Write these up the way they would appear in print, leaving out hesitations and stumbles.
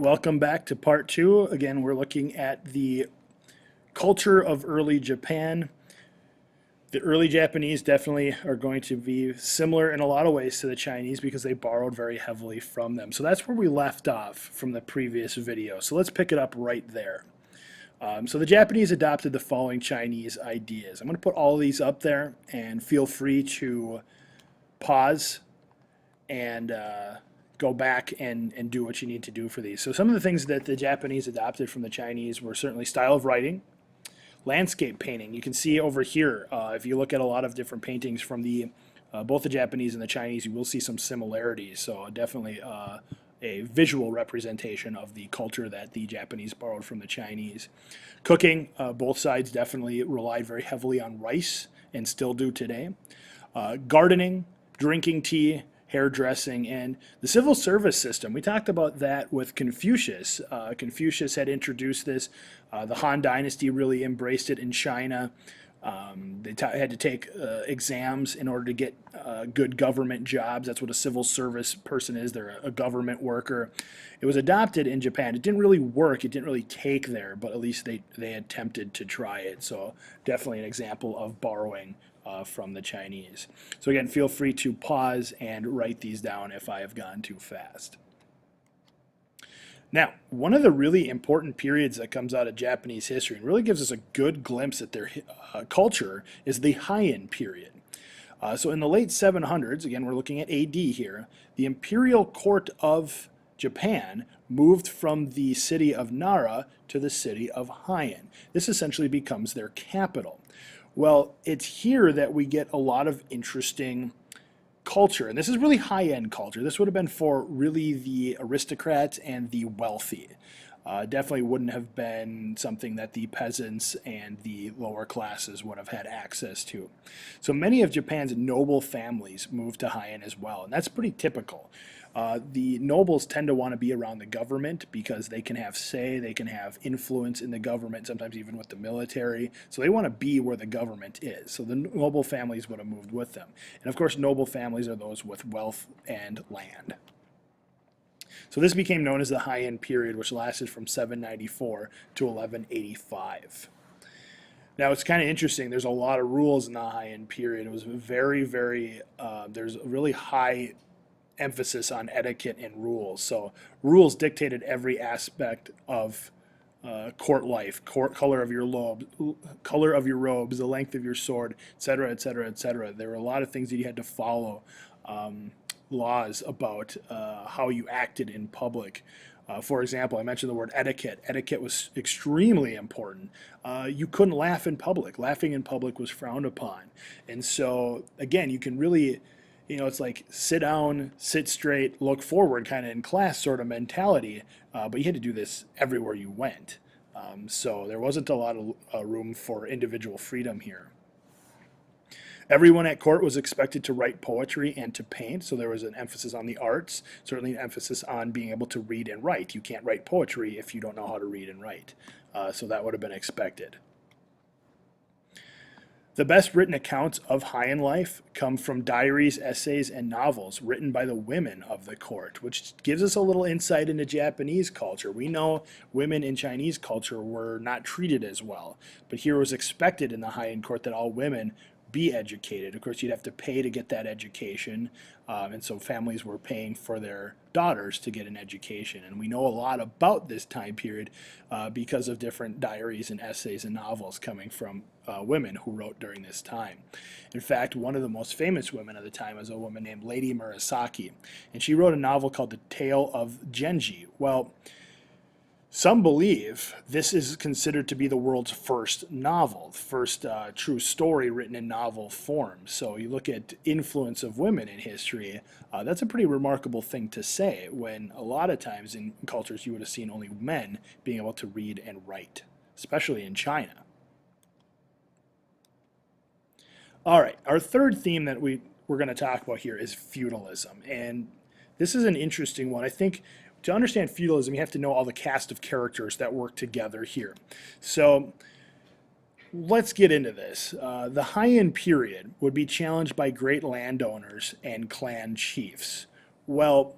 welcome back to part two. Again, we're looking at the culture of early Japan. The early Japanese definitely are going to be similar in a lot of ways to the Chinese because they borrowed very heavily from them. So that's where we left off from the previous video. So let's pick it up right there. So the Japanese adopted the following Chinese ideas. I'm going to put all of these up there and feel free to pause and go back and do what you need to do for these. So some of the things that the Japanese adopted from the Chinese were certainly style of writing, landscape painting. You can see over here, if you look at a lot of different paintings from the both the Japanese and the Chinese, you will see some similarities. So definitely a visual representation of the culture that the Japanese borrowed from the Chinese. Cooking, both sides definitely relied very heavily on rice and still do today. Gardening, drinking tea, hairdressing, and the civil service system. We talked about that with Confucius. Confucius had introduced this. The Han Dynasty really embraced it in China. They had to take exams in order to get good government jobs. That's what a civil service person is. They're a government worker. It was adopted in Japan. It didn't really work. It didn't really take there, but at least they attempted to try it. So definitely an example of borrowing from the Chinese. So again, feel free to pause and write these down if I have gone too fast. Now, one of the really important periods that comes out of Japanese history and really gives us a good glimpse at their culture is the Heian period. So in the late 700s, again, we're looking at AD here, the imperial court of Japan moved from the city of Nara to the city of Heian. This essentially becomes their capital. Well, it's here that we get a lot of interesting culture, and this is really high-end culture. This would have been for really the aristocrats and the wealthy. Definitely wouldn't have been something that the peasants and the lower classes would have had access to. So many of Japan's noble families moved to Heian as well, and that's pretty typical. The nobles tend to want to be around the government because they can have say, they can have influence in the government, sometimes even with the military. So they want to be where the government is. So the noble families would have moved with them. And of course, noble families are those with wealth and land. So this became known as the Heian period, which lasted from 794 to 1185. Now, it's kind of interesting. There's a lot of rules in the Heian period. It was there's a really high emphasis on etiquette and rules. So rules dictated every aspect of court life, color of your robes, the length of your sword, etc., etc., etc. There were a lot of things that you had to follow, laws about how you acted in public. For example, I mentioned the word etiquette. Etiquette was extremely important. You couldn't laugh in public. Laughing in public was frowned upon. And so, again, you can really, it's like sit down, sit straight, look forward kind of in class sort of mentality, but you had to do this everywhere you went. So there wasn't a lot of room for individual freedom here. Everyone at court was expected to write poetry and to paint, so there was an emphasis on the arts, certainly an emphasis on being able to read and write. You can't write poetry if you don't know how to read and write, so that would have been expected. The best written accounts of Heian life come from diaries, essays, and novels written by the women of the court, which gives us a little insight into Japanese culture. We know women in Chinese culture were not treated as well, but here it was expected in the Heian court that all women be educated. Of course, you'd have to pay to get that education, and so families were paying for their daughters to get an education. And we know a lot about this time period because of different diaries and essays and novels coming from women who wrote during this time. In fact, one of the most famous women of the time was a woman named Lady Murasaki, and she wrote a novel called The Tale of Genji. Well, some believe this is considered to be the world's first novel, first true story written in novel form. So you look at influence of women in history, that's a pretty remarkable thing to say when a lot of times in cultures you would have seen only men being able to read and write, especially in China. All right, our third theme that we're going to talk about here is feudalism. And this is an interesting one. I think to understand feudalism, you have to know all the cast of characters that work together here. So let's get into this. The Heian period would be challenged by great landowners and clan chiefs. Well,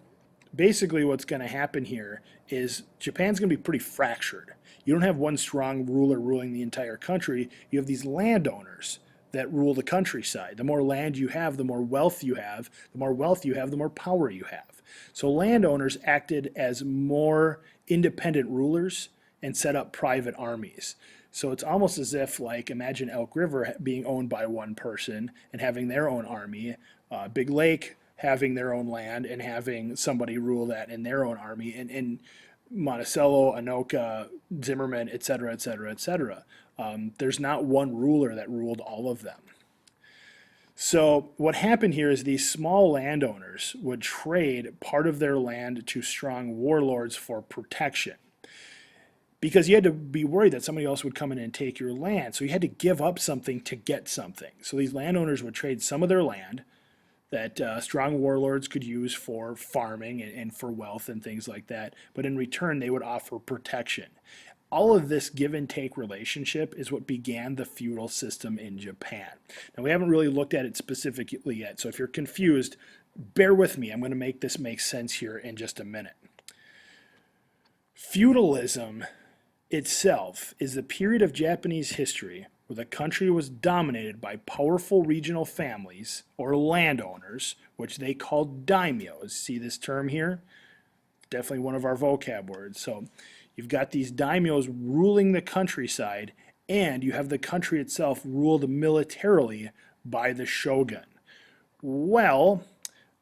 basically what's going to happen here is Japan's going to be pretty fractured. You don't have one strong ruler ruling the entire country. You have these landowners that rule the countryside. The more land you have, the more wealth you have. The more wealth you have, the more power you have. So landowners acted as more independent rulers and set up private armies. So it's almost as if, like, imagine Elk River being owned by one person and having their own army, Big Lake having their own land and having somebody rule that in their own army, and Monticello, Anoka, Zimmerman, et cetera, et cetera, et cetera. There's not one ruler that ruled all of them. So what happened here is these small landowners would trade part of their land to strong warlords for protection, because you had to be worried that somebody else would come in and take your land. So you had to give up something to get something. So these landowners would trade some of their land that strong warlords could use for farming and for wealth and things like that. But in return, they would offer protection. All of this give and take relationship is what began the feudal system in Japan. Now, we haven't really looked at it specifically yet. So if you're confused, bear with me. I'm going to make this make sense here in just a minute. Feudalism itself is the period of Japanese history where the country was dominated by powerful regional families or landowners, which they called daimyos. See this term here? Definitely one of our vocab words. So you've got these daimyos ruling the countryside, and you have the country itself ruled militarily by the shogun. Well,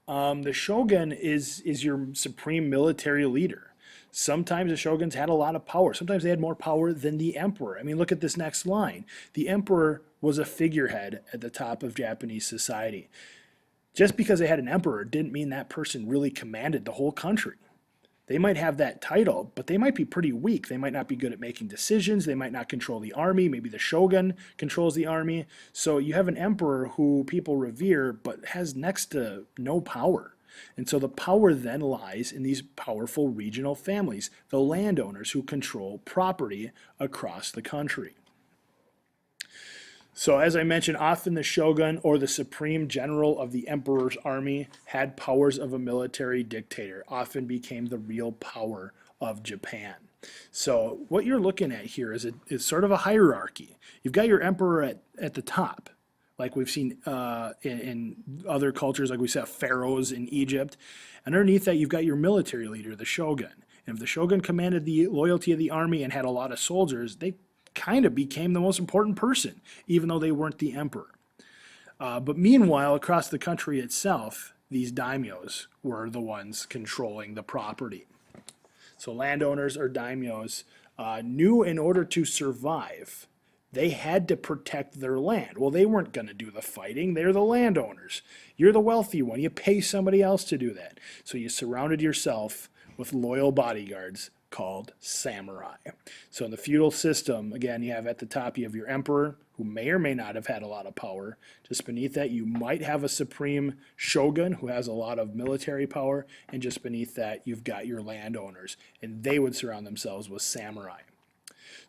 the shogun is your supreme military leader. Sometimes the shoguns had a lot of power. Sometimes they had more power than the emperor. I mean, look at this next line. The emperor was a figurehead at the top of Japanese society. Just because they had an emperor didn't mean that person really commanded the whole country. They might have that title, but they might be pretty weak. They might not be good at making decisions. They might not control the army. Maybe the shogun controls the army. So you have an emperor who people revere, but has next to no power. And so the power then lies in these powerful regional families, the landowners who control property across the country. So as I mentioned, often the shogun or the supreme general of the emperor's army had powers of a military dictator, often became the real power of Japan. So what you're looking at here is sort of a hierarchy. You've got your emperor at the top, like we've seen in other cultures, like we saw pharaohs in Egypt. And underneath that, you've got your military leader, the shogun. And if the shogun commanded the loyalty of the army and had a lot of soldiers, they kind of became the most important person, even though they weren't the emperor. But meanwhile, across the country itself, these daimyos were the ones controlling the property. So landowners or daimyos knew in order to survive, they had to protect their land. Well, they weren't going to do the fighting. They're the landowners. You're the wealthy one. You pay somebody else to do that. So you surrounded yourself with loyal bodyguards called samurai. So in the feudal system, again, you have at the top, you have your emperor, who may or may not have had a lot of power. Just beneath that, you might have a supreme shogun who has a lot of military power. And just beneath that, you've got your landowners. And they would surround themselves with samurai.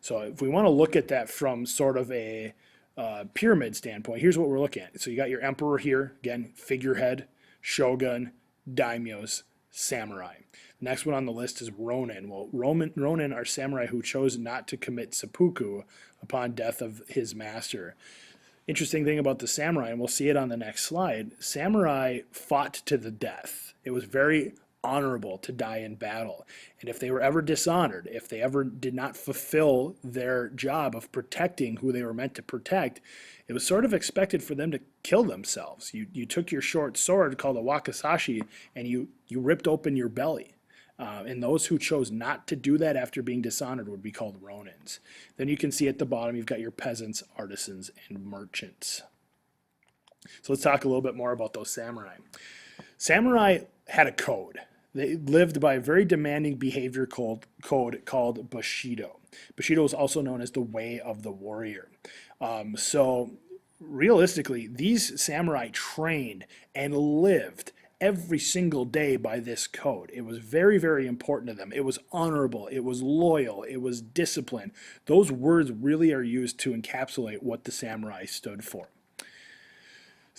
So if we want to look at that from sort of a pyramid standpoint, here's what we're looking at. So you got your emperor here, again, figurehead, shogun, daimyos, samurai. Next one on the list is ronin. Well, ronin are samurai who chose not to commit seppuku upon death of his master. Interesting thing about the samurai, and we'll see it on the next slide, samurai fought to the death. It was very honorable to die in battle. And if they were ever dishonored, if they ever did not fulfill their job of protecting who they were meant to protect, it was sort of expected for them to kill themselves. You took your short sword called a wakizashi and you ripped open your belly. And those who chose not to do that after being dishonored would be called ronins. Then you can see at the bottom, you've got your peasants, artisans, and merchants. So let's talk a little bit more about those samurai. Samurai had a code. They lived by a very demanding behavior code called Bushido. Bushido is also known as the way of the warrior. So realistically, these samurai trained and lived every single day by this code. It was very, very important to them. It was honorable. It was loyal. It was discipline. Those words really are used to encapsulate what the samurai stood for.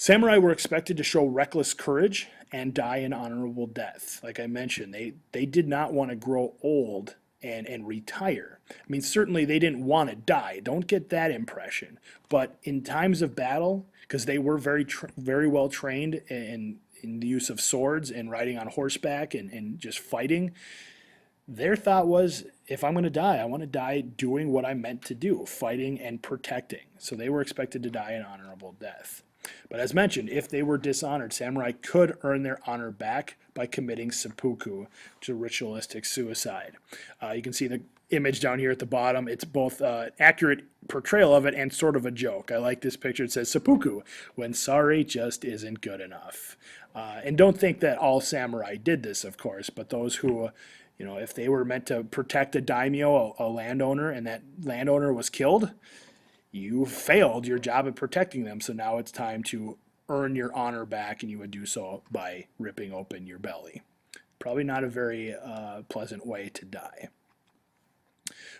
Samurai were expected to show reckless courage and die an honorable death. Like I mentioned, they did not want to grow old and retire. I mean, certainly they didn't want to die. Don't get that impression. But in times of battle, because they were very well trained in the use of swords and riding on horseback and just fighting, their thought was, if I'm going to die, I want to die doing what I'm meant to do, fighting and protecting. So they were expected to die an honorable death. But as mentioned, if they were dishonored, samurai could earn their honor back by committing seppuku, which is a ritualistic suicide. You can see the image down here at the bottom. It's both an accurate portrayal of it and sort of a joke. I like this picture. It says seppuku, when sorry just isn't good enough. And don't think that all samurai did this, of course, but those who, if they were meant to protect a daimyo, a landowner, and that landowner was killed, you failed your job at protecting them, so now it's time to earn your honor back, and you would do so by ripping open your belly. Probably not a very pleasant way to die.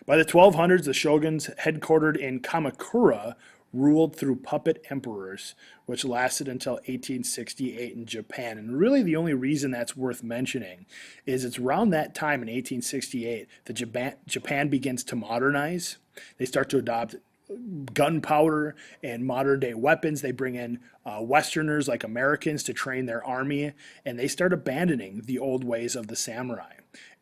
By the 1200s, the shoguns headquartered in Kamakura ruled through puppet emperors, which lasted until 1868 in Japan. And really the only reason that's worth mentioning is it's around that time in 1868 that Japan begins to modernize. They start to adopt gunpowder and modern day weapons. They bring in Westerners like Americans to train their army, and they start abandoning the old ways of the samurai.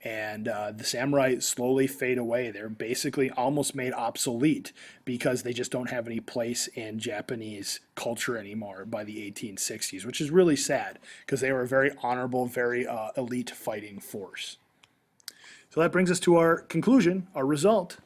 And the samurai slowly fade away. They're basically almost made obsolete because they just don't have any place in Japanese culture anymore by the 1860s, which is really sad because they were a very honorable, very elite fighting force. So that brings us to our conclusion, our result.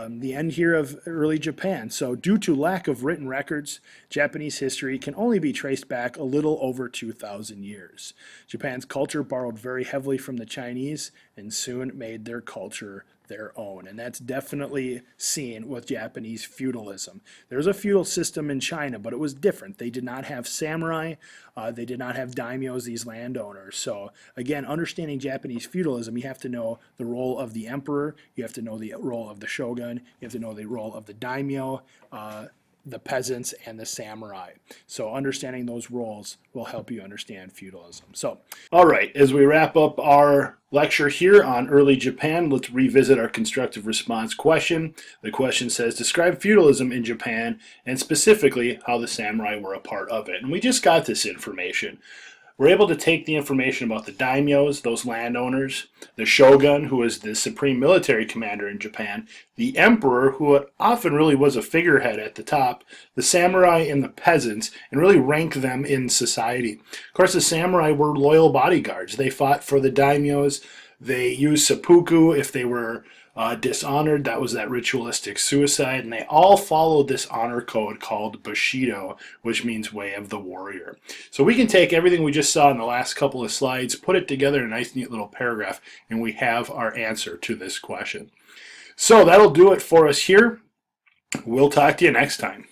The end here of early Japan. So due to lack of written records, Japanese history can only be traced back a little over 2,000 years. Japan's culture borrowed very heavily from the Chinese and soon made their culture their own. And that's definitely seen with Japanese feudalism. There's a feudal system in China, but it was different. They did not have samurai. They did not have daimyos, these landowners. So again, understanding Japanese feudalism, you have to know the role of the emperor. You have to know the role of the shogun. You have to know the role of the daimyo, the peasants, and the samurai. So understanding those roles will help you understand feudalism. So, all right, as we wrap up our lecture here on early Japan, let's revisit our constructive response question. The question says, describe feudalism in Japan and specifically how the samurai were a part of it. And we just got this information. We're able to take the information about the daimyos, those landowners, the shogun, who was the supreme military commander in Japan, the emperor, who often really was a figurehead at the top, the samurai, and the peasants, and really rank them in society. Of course, the samurai were loyal bodyguards. They fought for the daimyos. They used seppuku if they were dishonored. That was that ritualistic suicide, and they all followed this honor code called Bushido, which means way of the warrior. So we can take everything we just saw in the last couple of slides, put it together in a nice neat little paragraph, and we have our answer to this question. So that'll do it for us here. We'll talk to you next time.